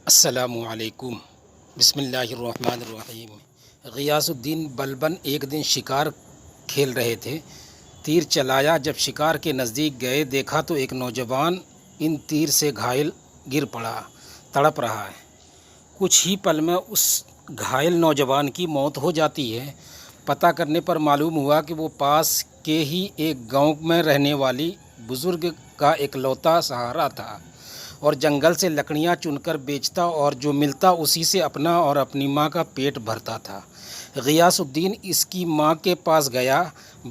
السلام علیکم۔ بسم اللہ الرحمن الرحیم۔ غیاث الدین بلبن ایک دن شکار کھیل رہے تھے۔ تیر چلایا، جب شکار کے نزدیک گئے دیکھا تو ایک نوجوان ان تیر سے گھائل گر پڑا، تڑپ رہا ہے۔ کچھ ہی پل میں اس گھائل نوجوان کی موت ہو جاتی ہے۔ پتہ کرنے پر معلوم ہوا کہ وہ پاس کے ہی ایک گاؤں میں رہنے والی بزرگ کا اکلوتا سہارا تھا اور جنگل سے لکڑیاں چن کر بیچتا اور جو ملتا اسی سے اپنا اور اپنی ماں کا پیٹ بھرتا تھا۔ غیاث الدین اس کی ماں کے پاس گیا،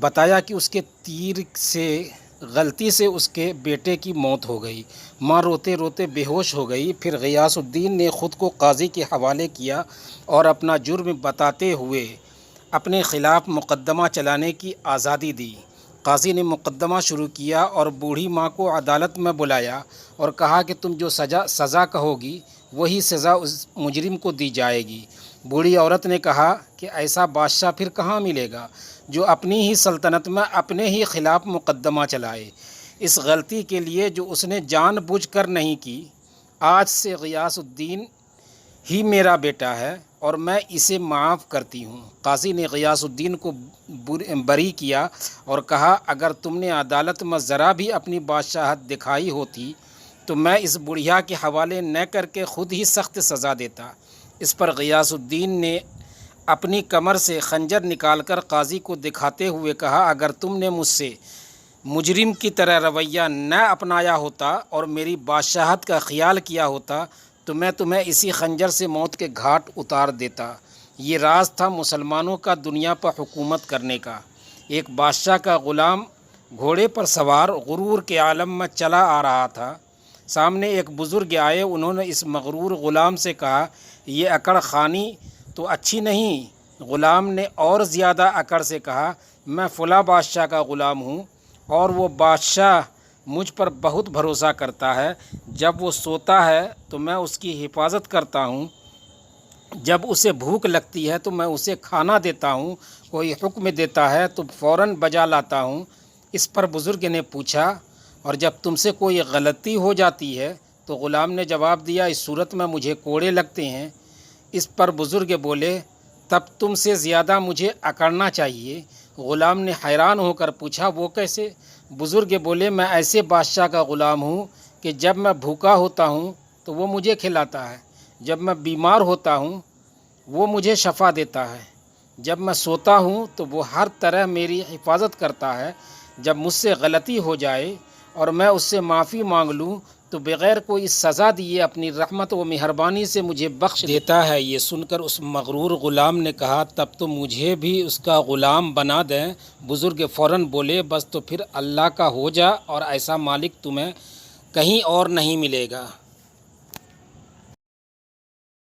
بتایا کہ اس کے تیر سے غلطی سے اس کے بیٹے کی موت ہو گئی۔ ماں روتے روتے بے ہوش ہو گئی۔ پھر غیاث الدین نے خود کو قاضی کے حوالے کیا اور اپنا جرم بتاتے ہوئے اپنے خلاف مقدمہ چلانے کی آزادی دی۔ قاضی نے مقدمہ شروع کیا اور بوڑھی ماں کو عدالت میں بلایا اور کہا کہ تم جو سزا کہو گی وہی سزا اس مجرم کو دی جائے گی۔ بوڑھی عورت نے کہا کہ ایسا بادشاہ پھر کہاں ملے گا جو اپنی ہی سلطنت میں اپنے ہی خلاف مقدمہ چلائے، اس غلطی کے لیے جو اس نے جان بوجھ کر نہیں کی۔ آج سے غیاث الدین ہی میرا بیٹا ہے اور میں اسے معاف کرتی ہوں۔ قاضی نے غیاث الدین کو بری کیا اور کہا اگر تم نے عدالت میں ذرا بھی اپنی بادشاہت دکھائی ہوتی تو میں اس بڑھیا کے حوالے نہ کر کے خود ہی سخت سزا دیتا۔ اس پر غیاث الدین نے اپنی کمر سے خنجر نکال کر قاضی کو دکھاتے ہوئے کہا اگر تم نے مجھ سے مجرم کی طرح رویہ نہ اپنایا ہوتا اور میری بادشاہت کا خیال کیا ہوتا تو میں تمہیں اسی خنجر سے موت کے گھاٹ اتار دیتا۔ یہ راز تھا مسلمانوں کا دنیا پر حکومت کرنے کا۔ ایک بادشاہ کا غلام گھوڑے پر سوار غرور کے عالم میں چلا آ رہا تھا۔ سامنے ایک بزرگ آئے، انہوں نے اس مغرور غلام سے کہا یہ اکڑ خانی تو اچھی نہیں۔ غلام نے اور زیادہ اکڑ سے کہا میں فلاں بادشاہ کا غلام ہوں اور وہ بادشاہ مجھ پر بہت بھروسہ کرتا ہے۔ جب وہ سوتا ہے تو میں اس کی حفاظت کرتا ہوں، جب اسے بھوک لگتی ہے تو میں اسے کھانا دیتا ہوں، کوئی حکم دیتا ہے تو فوراً بجا لاتا ہوں۔ اس پر بزرگ نے پوچھا اور جب تم سے کوئی غلطی ہو جاتی ہے تو غلام نے جواب دیا اس صورت میں مجھے کوڑے لگتے ہیں۔ اس پر بزرگ بولے تب تم سے زیادہ مجھے اکڑنا چاہیے۔ غلام نے حیران ہو کر پوچھا وہ کیسے؟ بزرگ بولے میں ایسے بادشاہ کا غلام ہوں کہ جب میں بھوکا ہوتا ہوں تو وہ مجھے کھلاتا ہے، جب میں بیمار ہوتا ہوں وہ مجھے شفا دیتا ہے، جب میں سوتا ہوں تو وہ ہر طرح میری حفاظت کرتا ہے، جب مجھ سے غلطی ہو جائے اور میں اس سے معافی مانگ لوں تو بغیر کوئی سزا دیے اپنی رحمت و مہربانی سے مجھے بخش دیتا ہے۔ یہ سن کر اس مغرور غلام نے کہا تب تو مجھے بھی اس کا غلام بنا دیں۔ بزرگ فوراً بولے بس تو پھر اللہ کا ہو جا اور ایسا مالک تمہیں کہیں اور نہیں ملے گا۔